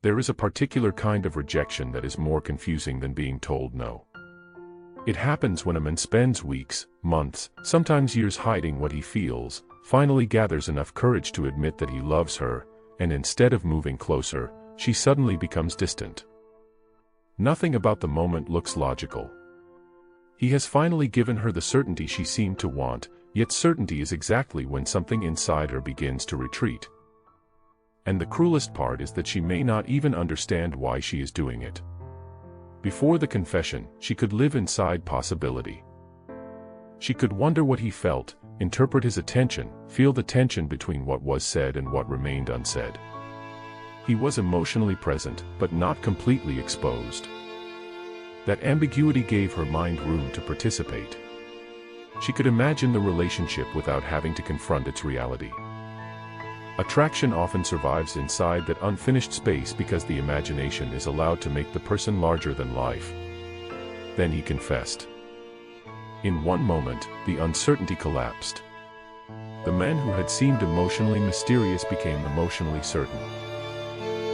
there is a particular kind of rejection that is more confusing than being told no. It happens when a man spends weeks, months, sometimes years hiding what he feels, finally gathers enough courage to admit that he loves her, and instead of moving closer, she suddenly becomes distant. Nothing about the moment looks logical. He has finally given her the certainty she seemed to want, yet certainty is exactly when something inside her begins to retreat. And the cruelest part is that she may not even understand why she is doing it. Before the confession, she could live inside possibility. She could wonder what he felt, interpret his attention, feel the tension between what was said and what remained unsaid. He was emotionally present, but not completely exposed. That ambiguity gave her mind room to participate. She could imagine the relationship without having to confront its reality. Attraction often survives inside that unfinished space because the imagination is allowed to make the person larger than life. Then he confessed. In one moment, the uncertainty collapsed. The man who had seemed emotionally mysterious became emotionally certain.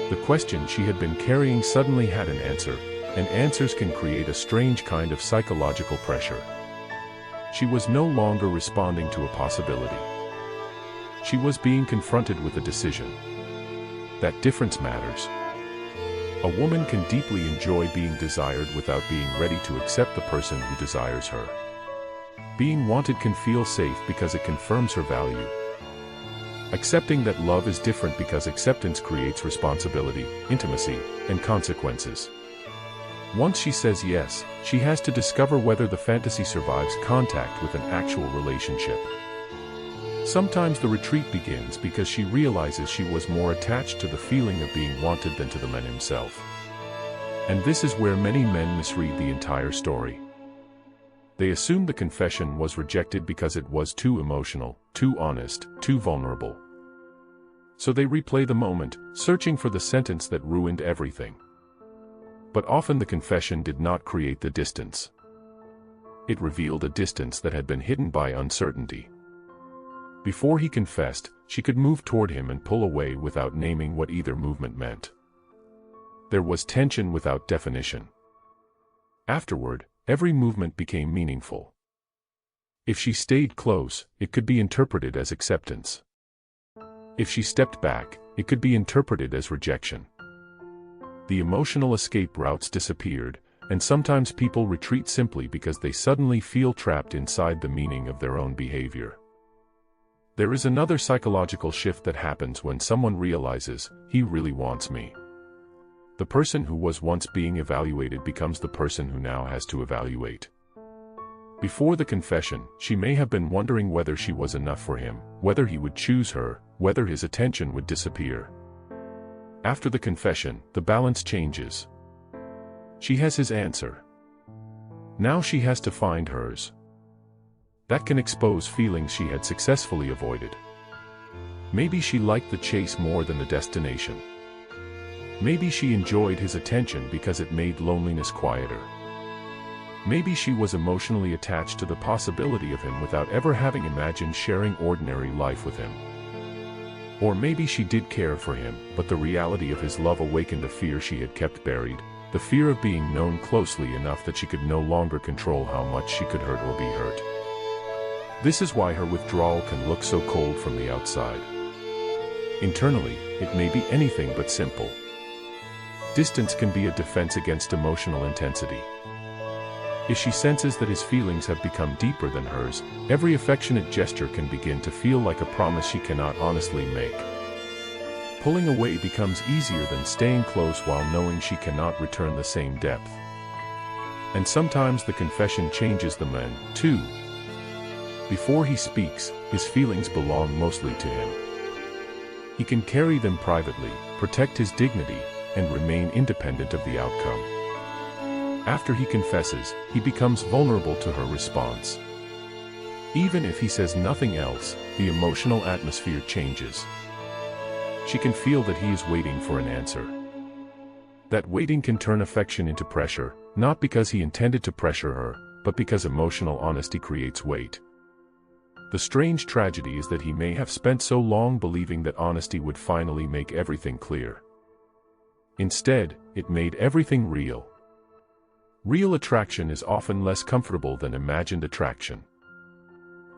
The question she had been carrying suddenly had an answer, and answers can create a strange kind of psychological pressure. She was no longer responding to a possibility. She was being confronted with a decision. That difference matters. A woman can deeply enjoy being desired without being ready to accept the person who desires her. Being wanted can feel safe because it confirms her value. Accepting that love is different because acceptance creates responsibility, intimacy, and consequences. Once she says yes, she has to discover whether the fantasy survives contact with an actual relationship. Sometimes the retreat begins because she realizes she was more attached to the feeling of being wanted than to the man himself. And this is where many men misread the entire story. They assume the confession was rejected because it was too emotional, too honest, too vulnerable. So they replay the moment, searching for the sentence that ruined everything. But often the confession did not create the distance. It revealed a distance that had been hidden by uncertainty. Before he confessed, she could move toward him and pull away without naming what either movement meant. There was tension without definition. Afterward, every movement became meaningful. If she stayed close, it could be interpreted as acceptance. If she stepped back, it could be interpreted as rejection. The emotional escape routes disappeared, and sometimes people retreat simply because they suddenly feel trapped inside the meaning of their own behavior. There is another psychological shift that happens when someone realizes, he really wants me. The person who was once being evaluated becomes the person who now has to evaluate. Before the confession, she may have been wondering whether she was enough for him, whether he would choose her, whether his attention would disappear. After the confession, the balance changes. She has his answer. Now she has to find hers. That can expose feelings she had successfully avoided. Maybe she liked the chase more than the destination. Maybe she enjoyed his attention because it made loneliness quieter. Maybe she was emotionally attached to the possibility of him without ever having imagined sharing ordinary life with him. Or maybe she did care for him, but the reality of his love awakened a fear she had kept buried, the fear of being known closely enough that she could no longer control how much she could hurt or be hurt. This is why her withdrawal can look so cold from the outside. Internally, it may be anything but simple. Distance can be a defense against emotional intensity. If she senses that his feelings have become deeper than hers, every affectionate gesture can begin to feel like a promise she cannot honestly make. Pulling away becomes easier than staying close while knowing she cannot return the same depth. And sometimes the confession changes the man, too. Before he speaks, his feelings belong mostly to him. He can carry them privately, protect his dignity, and remain independent of the outcome. After he confesses, he becomes vulnerable to her response. Even if he says nothing else, the emotional atmosphere changes. She can feel that he is waiting for an answer. That waiting can turn affection into pressure, not because he intended to pressure her, but because emotional honesty creates weight. The strange tragedy is that he may have spent so long believing that honesty would finally make everything clear. Instead, it made everything real. Real attraction is often less comfortable than imagined attraction.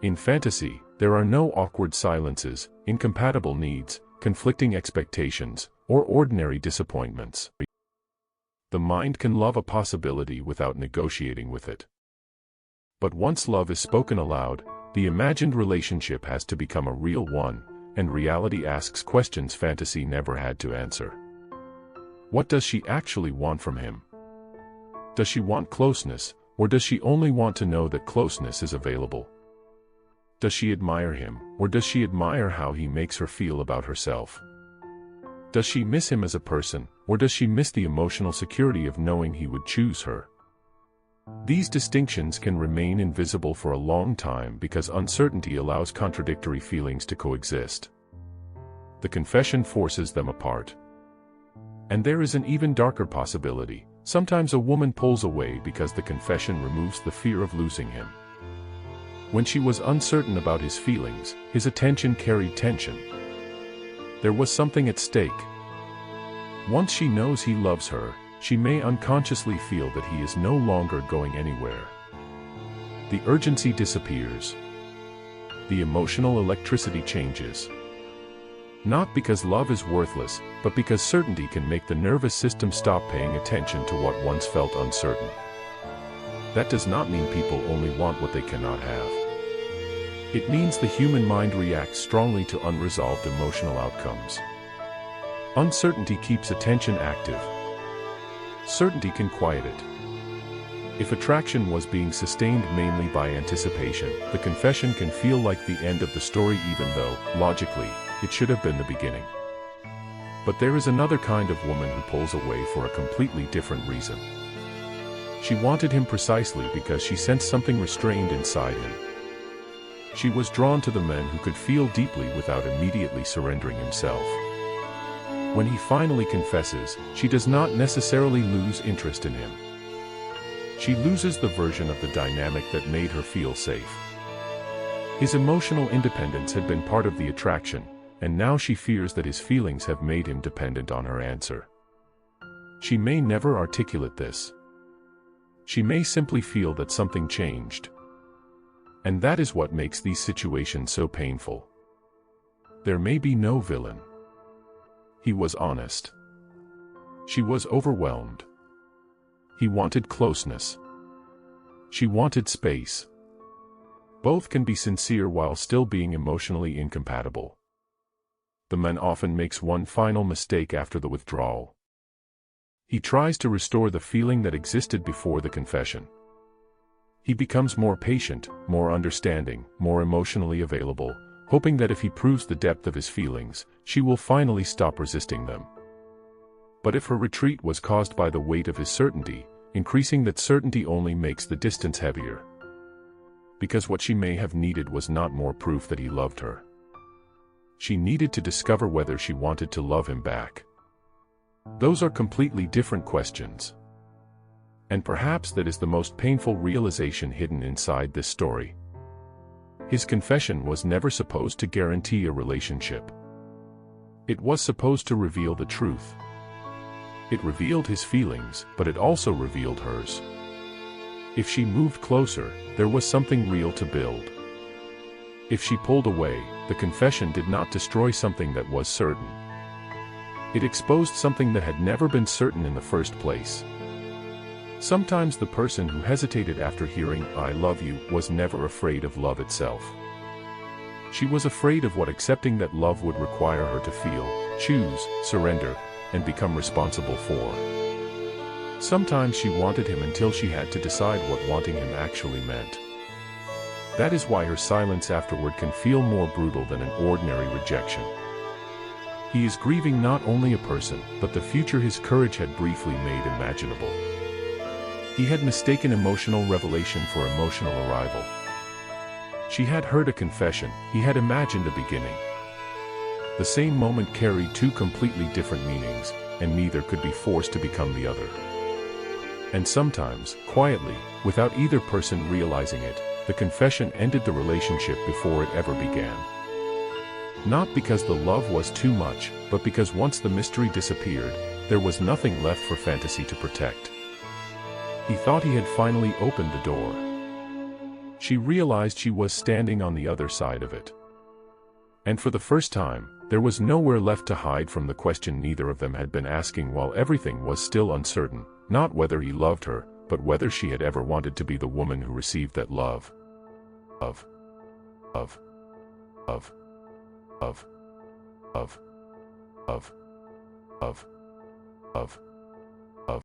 In fantasy, there are no awkward silences, incompatible needs, conflicting expectations, or ordinary disappointments. The mind can love a possibility without negotiating with it. But once love is spoken aloud, the imagined relationship has to become a real one, and reality asks questions fantasy never had to answer. What does she actually want from him? Does she want closeness, or does she only want to know that closeness is available? Does she admire him, or does she admire how he makes her feel about herself? Does she miss him as a person, or does she miss the emotional security of knowing he would choose her? These distinctions can remain invisible for a long time because uncertainty allows contradictory feelings to coexist. The confession forces them apart. And there is an even darker possibility. Sometimes a woman pulls away because the confession removes the fear of losing him. When she was uncertain about his feelings, his attention carried tension. There was something at stake. Once she knows he loves her, she may unconsciously feel that he is no longer going anywhere. The urgency disappears. The emotional electricity changes. Not because love is worthless, but because certainty can make the nervous system stop paying attention to what once felt uncertain. That does not mean people only want what they cannot have. It means the human mind reacts strongly to unresolved emotional outcomes. Uncertainty keeps attention active. Certainty can quiet it. If attraction was being sustained mainly by anticipation, the confession can feel like the end of the story even though, logically, it should have been the beginning. But there is another kind of woman who pulls away for a completely different reason. She wanted him precisely because she sensed something restrained inside him. She was drawn to the man who could feel deeply without immediately surrendering himself. When he finally confesses, she does not necessarily lose interest in him. She loses the version of the dynamic that made her feel safe. His emotional independence had been part of the attraction, and now she fears that his feelings have made him dependent on her answer. She may never articulate this. She may simply feel that something changed. And that is what makes these situations so painful. There may be no villain. He was honest. She was overwhelmed. He wanted closeness. She wanted space. Both can be sincere while still being emotionally incompatible. The man often makes one final mistake after the withdrawal. He tries to restore the feeling that existed before the confession. He becomes more patient, more understanding, more emotionally available, hoping that if he proves the depth of his feelings, she will finally stop resisting them. But if her retreat was caused by the weight of his certainty, increasing that certainty only makes the distance heavier. Because what she may have needed was not more proof that he loved her. She needed to discover whether she wanted to love him back. Those are completely different questions. And perhaps that is the most painful realization hidden inside this story. His confession was never supposed to guarantee a relationship. It was supposed to reveal the truth. It revealed his feelings, but it also revealed hers. If she moved closer, there was something real to build. If she pulled away, the confession did not destroy something that was certain. It exposed something that had never been certain in the first place. Sometimes the person who hesitated after hearing "I love you" was never afraid of love itself. She was afraid of what accepting that love would require her to feel, choose, surrender, and become responsible for. Sometimes she wanted him until she had to decide what wanting him actually meant. That is why her silence afterward can feel more brutal than an ordinary rejection. He is grieving not only a person, but the future his courage had briefly made imaginable. He had mistaken emotional revelation for emotional arrival. She had heard a confession, he had imagined a beginning. The same moment carried two completely different meanings, and neither could be forced to become the other. And sometimes, quietly, without either person realizing it, the confession ended the relationship before it ever began. Not because the love was too much, but because once the mystery disappeared, there was nothing left for fantasy to protect. He thought he had finally opened the door. She realized she was standing on the other side of it. And for the first time, there was nowhere left to hide from the question neither of them had been asking while everything was still uncertain, not whether he loved her, but whether she had ever wanted to be the woman who received that love. Of.